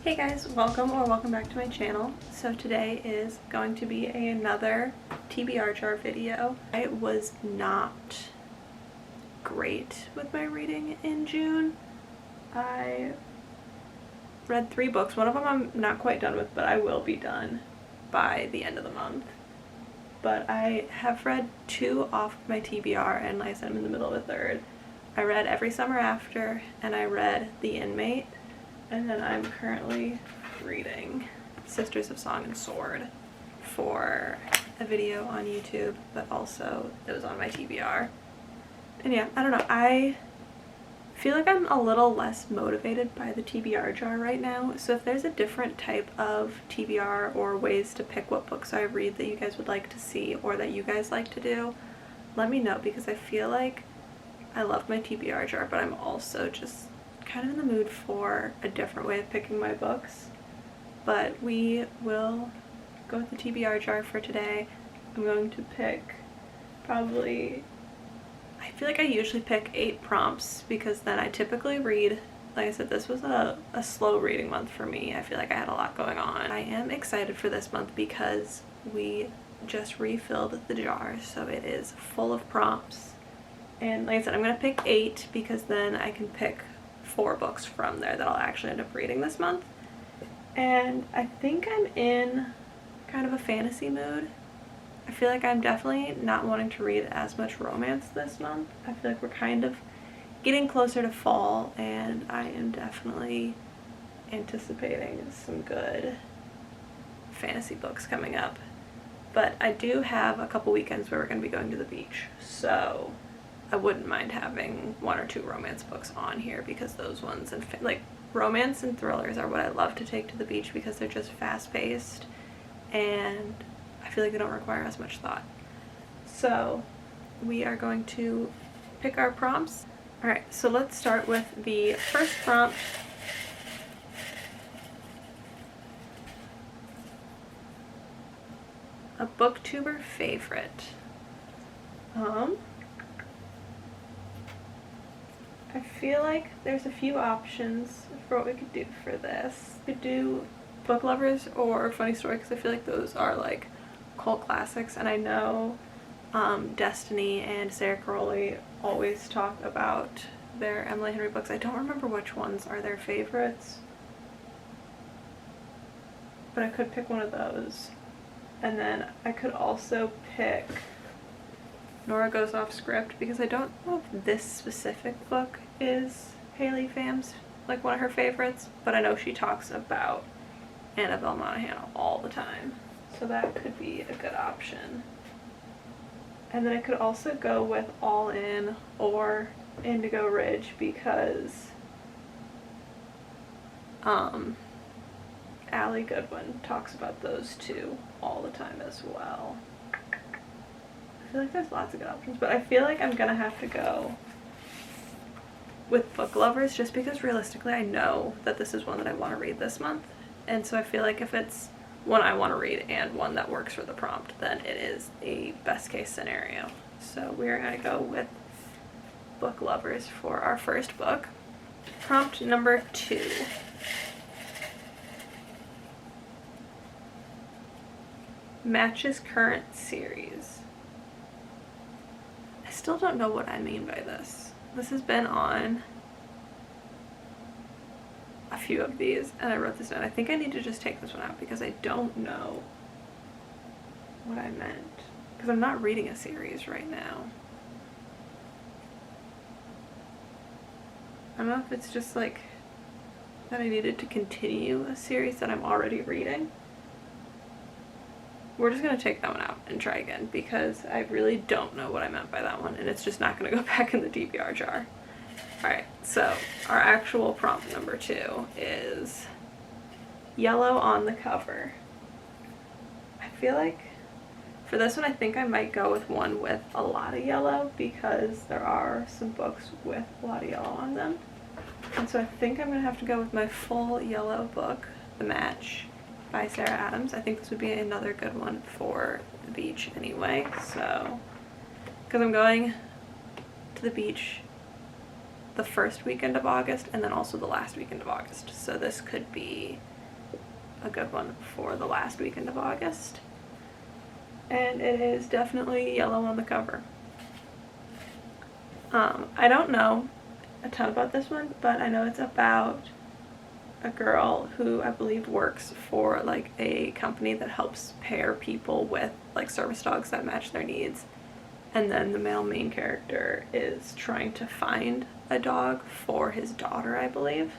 Hey guys, welcome back to my channel. So today is going to be another TBR jar video. I was not great with my reading in June. I read 3 books. One of them I'm not quite done with, but I will be done by the end of the month. But I have read 2 off of my TBR, and like I said, I'm in the middle of a 3rd. I read Every Summer After, and I read The Inmate. And then I'm currently reading Sisters of Song and Sword for a video on YouTube, but also it was on my TBR. And yeah, I don't know, I feel like I'm a little less motivated by the TBR jar right now. So if there's a different type of TBR or ways to pick what books I read that you guys would like to see or that you guys like to do, let me know, because I feel like I love my TBR jar, but I'm also just kind of in the mood for a different way of picking my books. But we will go with the TBR jar for today. I'm going to pick probably, I feel like I usually pick 8 prompts because then I typically read, like I said, this was a slow reading month for me. I feel like I had a lot going on. I am excited for this month because we just refilled the jar, so it is full of prompts. And like I said, I'm going to pick 8 because then I can pick 4 books from there that I'll actually end up reading this month. And I think I'm in kind of a fantasy mood. I feel like I'm definitely not wanting to read as much romance this month. I feel like we're kind of getting closer to fall, and I am definitely anticipating some good fantasy books coming up. But I do have a couple weekends where we're going to be going to the beach, so I wouldn't mind having 1 or 2 romance books on here, because those ones, and like romance and thrillers, are what I love to take to the beach because they're just fast-paced and I feel like they don't require as much thought. So we are going to pick our prompts. Alright, so let's start with the first prompt. A booktuber favorite. I feel like there's a few options for what we could do for this. We could do book lovers or funny story, because I feel like those are like cult classics, and I know Destiny and Sarah Crowley always talk about their Emily Henry books. I don't remember which ones are their favorites, but I could pick one of those. And then I could also pick Nora Goes Off Script, because I don't know if this specific book is Haley Pham's, like, one of her favorites, but I know she talks about Annabelle Monaghan all the time, so that could be a good option. And then I could also go with All In or Indigo Ridge, because Allie Goodwin talks about those 2 all the time as well. I feel like there's lots of good options, but I feel like I'm gonna have to go with book lovers, just because realistically I know that this is one that I want to read this month, and so I feel like if it's one I want to read and one that works for the prompt, then it is a best case scenario. So we're gonna go with book lovers for our first book. Prompt number 2. Matches current series. I still don't know what I mean by this. This has been on a few of these, and I wrote this down. I think I need to just take this one out because I don't know what I meant, because I'm not reading a series right now. I don't know if it's just like that I needed to continue a series that I'm already reading. We're just going to take that one out and try again, because I really don't know what I meant by that one, and it's just not going to go back in the TBR jar. Alright, so our actual prompt number 2 is yellow on the cover. I feel like for this one I think I might go with one with a lot of yellow, because there are some books with a lot of yellow on them. And so I think I'm going to have to go with my full yellow book, The Match, by Sarah Adams. I think this would be another good one for the beach anyway, so because I'm going to the beach the first weekend of August and then also the last weekend of August, so this could be a good one for the last weekend of August. And it is definitely yellow on the cover. I don't know a ton about this one, but I know it's about a girl who I believe works for like a company that helps pair people with like service dogs that match their needs. And then the male main character is trying to find a dog for his daughter, I believe.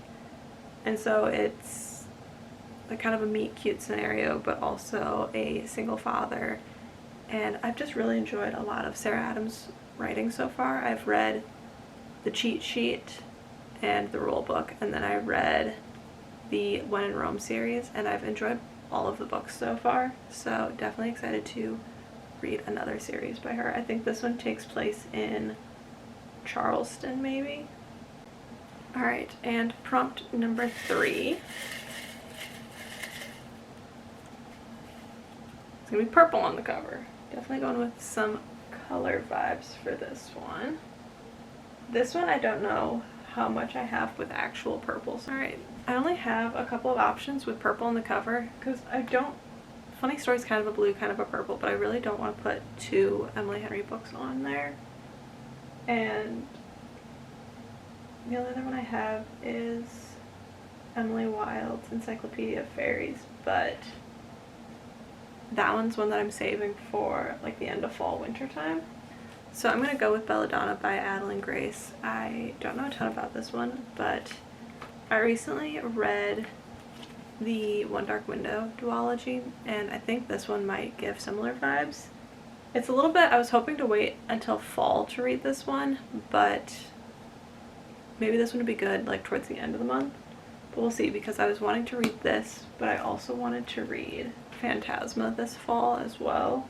And so it's like kind of a meet cute scenario, but also a single father. And I've just really enjoyed a lot of Sarah Adams' writing so far. I've read the cheat sheet and the rule book, and then I read the When in Rome series, and I've enjoyed all of the books so far. So definitely excited to read another series by her. I think this one takes place in Charleston, maybe. Alright, and prompt number 3. It's gonna be purple on the cover. Definitely going with some color vibes for this one. This one I don't know how much I have with actual purples. Alright, I only have a couple of options with purple on the cover because I don't... Funny Story's kind of a blue, kind of a purple, but I really don't want to put 2 Emily Henry books on there. And the only other one I have is Emily Wilde's Encyclopedia of Fairies, but that one's one that I'm saving for like the end of fall, winter time. So I'm going to go with Belladonna by Adeline Grace. I don't know a ton about this one, but I recently read the One Dark Window duology, and I think this one might give similar vibes. It's a little bit, I was hoping to wait until fall to read this one, but maybe this one would be good like towards the end of the month. But we'll see, because I was wanting to read this, but I also wanted to read Phantasma this fall as well,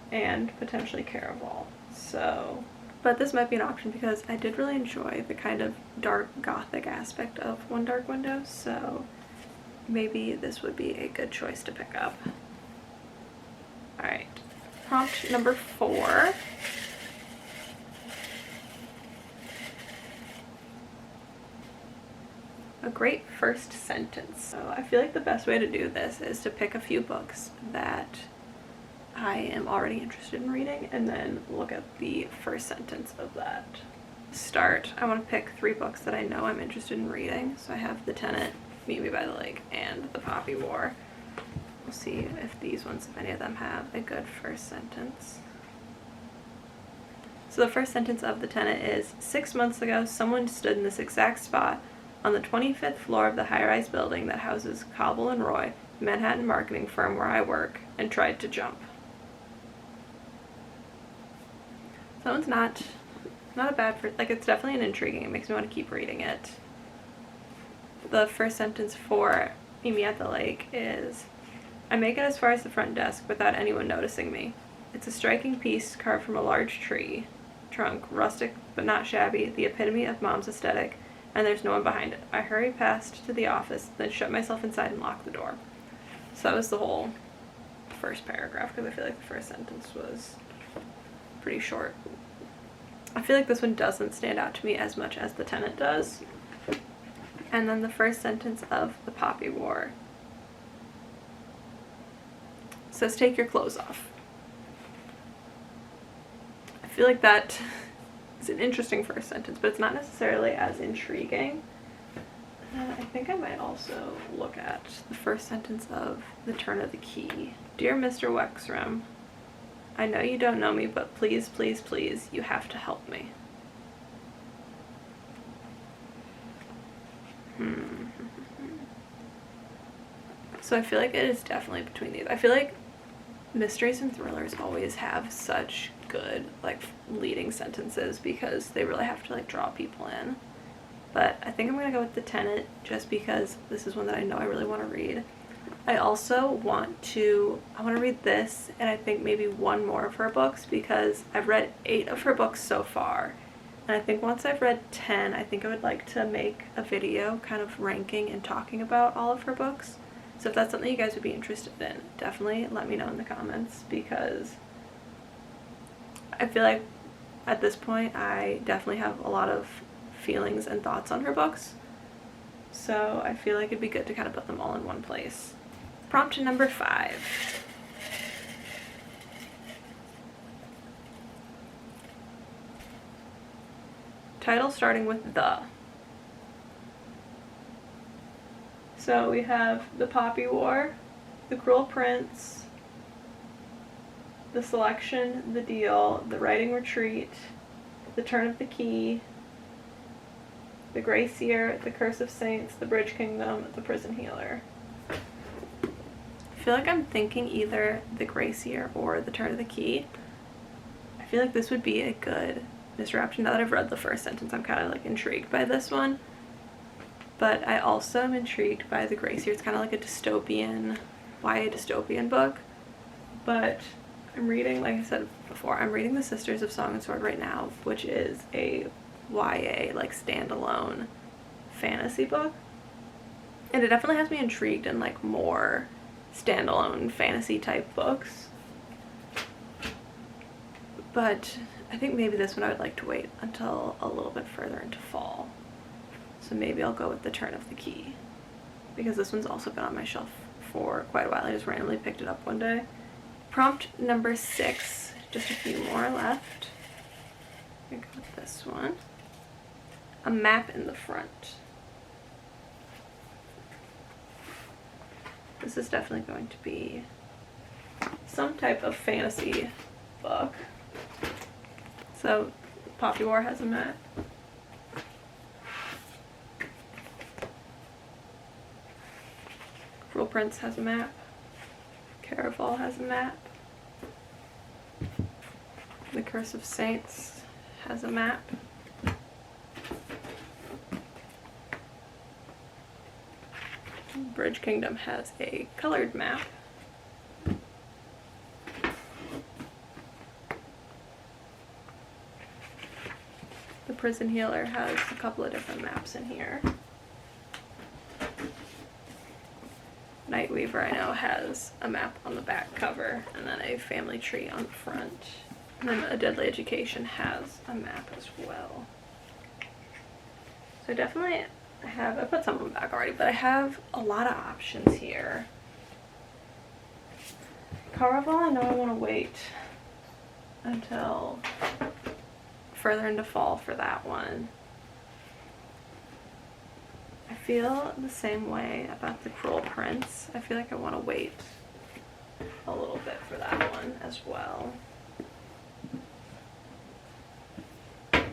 and potentially Caraval. So, but this might be an option because I did really enjoy the kind of dark gothic aspect of One Dark Window, so maybe this would be a good choice to pick up. Alright, prompt number 4. A great first sentence. So I feel like the best way to do this is to pick a few books that I am already interested in reading and then look at the first sentence of that. Start, I want to pick 3 books that I know I'm interested in reading. So I have The Tenant, Meet Me by the Lake, and The Poppy War. We'll see if these ones, if any of them have a good first sentence. So the first sentence of The Tenant is, 6 months ago, someone stood in this exact spot on the 25th floor of the high-rise building that houses Cobble and Roy, the Manhattan marketing firm where I work, and tried to jump. That one's not a bad first, like it's definitely an intriguing, it makes me want to keep reading it. The first sentence for Meet Me at the Lake is, I make it as far as the front desk without anyone noticing me. It's a striking piece carved from a large tree trunk, rustic but not shabby, the epitome of mom's aesthetic, and there's no one behind it. I hurry past to the office, then shut myself inside and lock the door. So that was the whole first paragraph, because I feel like the first sentence was pretty short. I feel like this one doesn't stand out to me as much as The Tenant does. And then the first sentence of The Poppy War says, take your clothes off. I feel like that is an interesting first sentence, but it's not necessarily as intriguing. I think I might also look at the first sentence of The Turn of the Key. Dear Mr. Wexram, I know you don't know me, but please, please, please, you have to help me. So I feel like it is definitely between these. I feel like mysteries and thrillers always have such good like leading sentences because they really have to like draw people in. But I think I'm gonna go with The Tenant just because this is one that I know I really want to read. I also want to read this and I think maybe one more of her books because I've read 8 of her books so far. And I think once I've read 10, I think I would like to make a video kind of ranking and talking about all of her books. So if that's something you guys would be interested in, definitely let me know in the comments because I feel like at this point I definitely have a lot of feelings and thoughts on her books. So I feel like it'd be good to kind of put them all in one place. Prompt number 5. Title starting with the. So we have The Poppy War, The Cruel Prince, The Selection, The Deal, The Writing Retreat, The Turn of the Key, The Grey Seer, The Curse of Saints, The Bridge Kingdom, The Prison Healer. I feel like I'm thinking either The Grey Seer or The Turn of the Key. I feel like this would be a good mystery option. Now that I've read the first sentence, I'm kind of like intrigued by this one. But I also am intrigued by The Grey Seer. It's kind of like a dystopian, YA dystopian book. But I'm reading, like I said before, I'm reading The Sisters of Song and Sword right now, which is a YA, like, standalone fantasy book. And it definitely has me intrigued in, like, more standalone fantasy type books. But I think maybe this one I would like to wait until a little bit further into fall. So maybe I'll go with The Turn of the Key, because this one's also been on my shelf for quite a while. I just randomly picked it up one day. Prompt number 6, just a few more left. I'm gonna go with this one. A map in the front. This is definitely going to be some type of fantasy book. So, Poppy War has a map. Cruel Prince has a map. Caraval has a map. The Curse of Saints has a map. Bridge Kingdom has a colored map. The Prison Healer has a couple of different maps in here. Nightweaver, I know, has a map on the back cover and then a family tree on the front. And then A Deadly Education has a map as well. So definitely I put some of them back already, but I have a lot of options here. Caraval, I know I want to wait until further into fall for that one. I feel the same way about The Cruel Prince. I feel like I want to wait a little bit for that one as well. I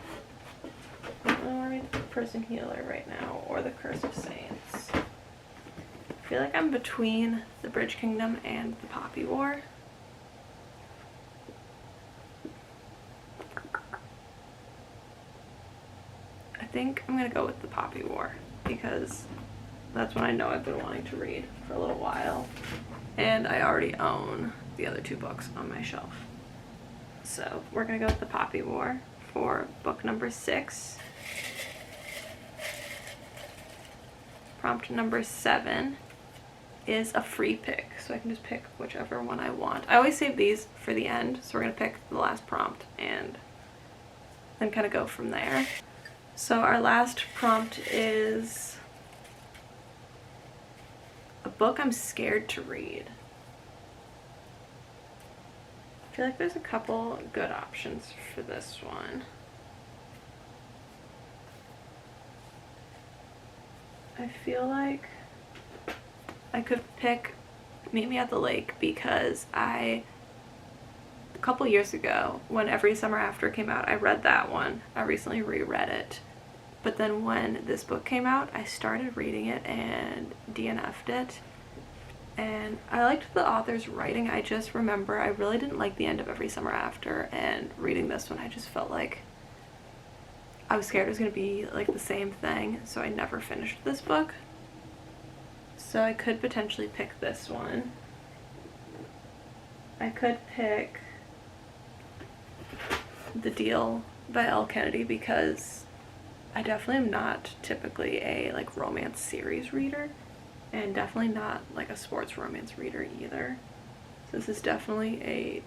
don't want to read The Prison Healer right now or The Curse of Saints. I feel like I'm between The Bridge Kingdom and The Poppy War. I think I'm going to go with The Poppy War, because that's one I know I've been wanting to read for a little while, and I already own the other 2 books on my shelf. So we're gonna go with The Poppy War for book number 6. Prompt number 7 is a free pick, so I can just pick whichever one I want. I always save these for the end, so we're gonna pick the last prompt and then kind of go from there. So our last prompt is a book I'm scared to read. I feel like there's a couple good options for this one. I feel like I could pick Meet Me at the Lake, because a couple years ago, when Every Summer After came out, I read that one. I recently reread it. But then when this book came out, I started reading it and DNF'd it. And I liked the author's writing. I just remember I really didn't like the end of Every Summer After, and reading this one I just felt like I was scared it was going to be like the same thing, so I never finished this book. So I could potentially pick this one. I could pick The Deal by Elle Kennedy, because I definitely am not typically a like romance series reader, and definitely not like a sports romance reader either. So this is definitely a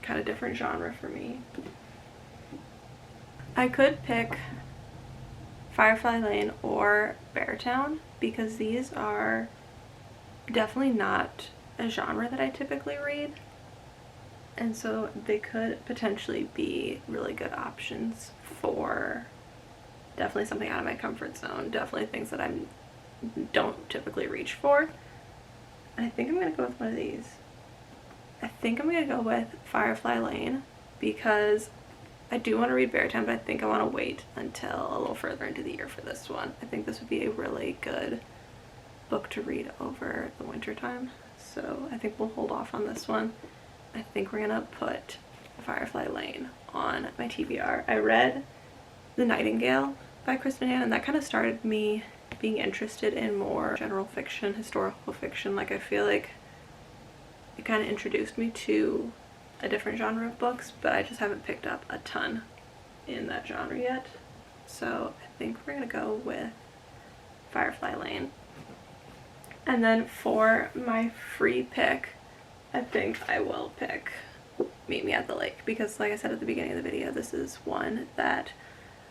kind of different genre for me. I could pick Firefly Lane or Beartown, because these are definitely not a genre that I typically read. And so they could potentially be really good options for definitely something out of my comfort zone. Definitely things that I don't typically reach for. I think I'm going to go with one of these. I think I'm going to go with Firefly Lane because I do want to read Beartown, but I think I want to wait until a little further into the year for this one. I think this would be a really good book to read over the winter time. So I think we'll hold off on this one. I think we're gonna put Firefly Lane on my TBR. I read The Nightingale by Kristen Hanna, and that kind of started me being interested in more general fiction, historical fiction. Like, I feel like it kind of introduced me to a different genre of books, but I just haven't picked up a ton in that genre yet. So I think we're gonna go with Firefly Lane. And then for my free pick, I think I will pick Meet Me at the Lake because, like I said at the beginning of the video, this is one that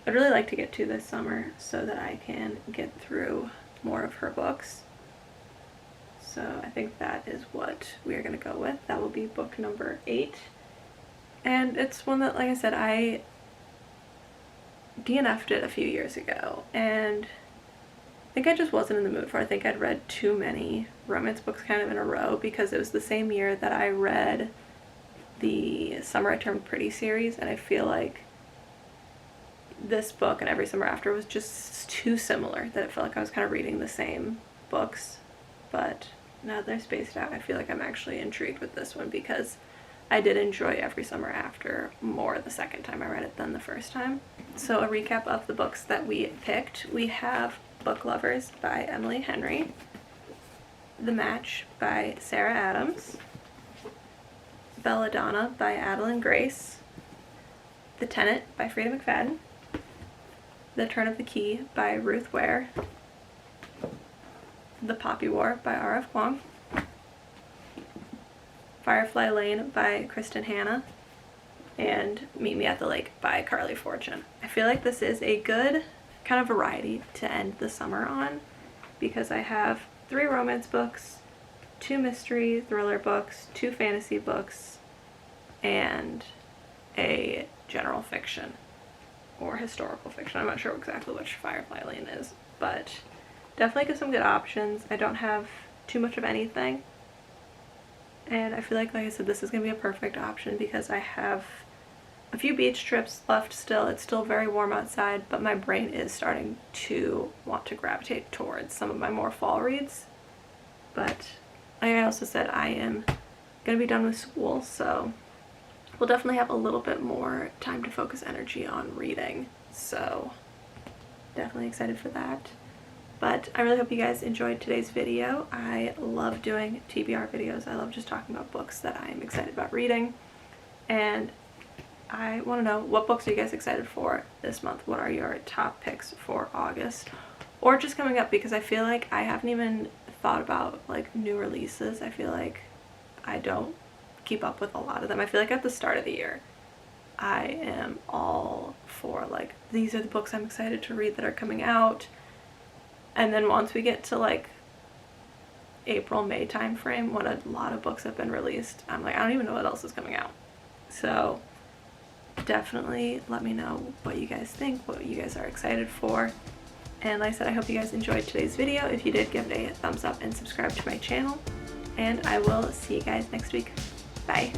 I'd really like to get to this summer so that I can get through more of her books. So I think that is what we are going to go with. That will be book number 8. And it's one that, like I said, I DNF'd it a few years ago, and I think I just wasn't in the mood for it. I think I'd read too many romance books kind of in a row because it was the same year that I read the Summer I Turned Pretty series, and I feel like this book and Every Summer After was just too similar that it felt like I was kind of reading the same books. But now that they're spaced out, I feel like I'm actually intrigued with this one because I did enjoy Every Summer After more the second time I read it than the first time. So a recap of the books that we picked. We have Book Lovers by Emily Henry, The Match by Sarah Adams, Belladonna by Adeline Grace, The Tenant by Frida McFadden, The Turn of the Key by Ruth Ware, The Poppy War by R.F. Kuang, Firefly Lane by Kristen Hanna, and Meet Me at the Lake by Carly Fortune. I feel like this is a good kind of variety to end the summer on because I have 3 romance books, 2 mystery thriller books, 2 fantasy books, and a general fiction or historical fiction. I'm not sure exactly which Firefly Lane is, but definitely give some good options. I don't have too much of anything, and I feel like I said, this is going to be a perfect option because I have a few beach trips left still. It's still very warm outside, but my brain is starting to want to gravitate towards some of my more fall reads. But like I also said, I am going to be done with school, so we'll definitely have a little bit more time to focus energy on reading. So definitely excited for that. But I really hope you guys enjoyed today's video. I love doing TBR videos. I love just talking about books that I'm excited about reading. And I want to know, what books are you guys excited for this month? What are your top picks for August? Or just coming up, because I feel like I haven't even thought about like new releases. I feel like I don't keep up with a lot of them. I feel like at the start of the year, I am all for like, these are the books I'm excited to read that are coming out. And then once we get to like April, May time frame, when a lot of books have been released, I'm like, I don't even know what else is coming out. So definitely let me know what you guys think, what you guys are excited for. And like I said, I hope you guys enjoyed today's video. If you did, give it a thumbs up and subscribe to my channel. And I will see you guys next week. Bye.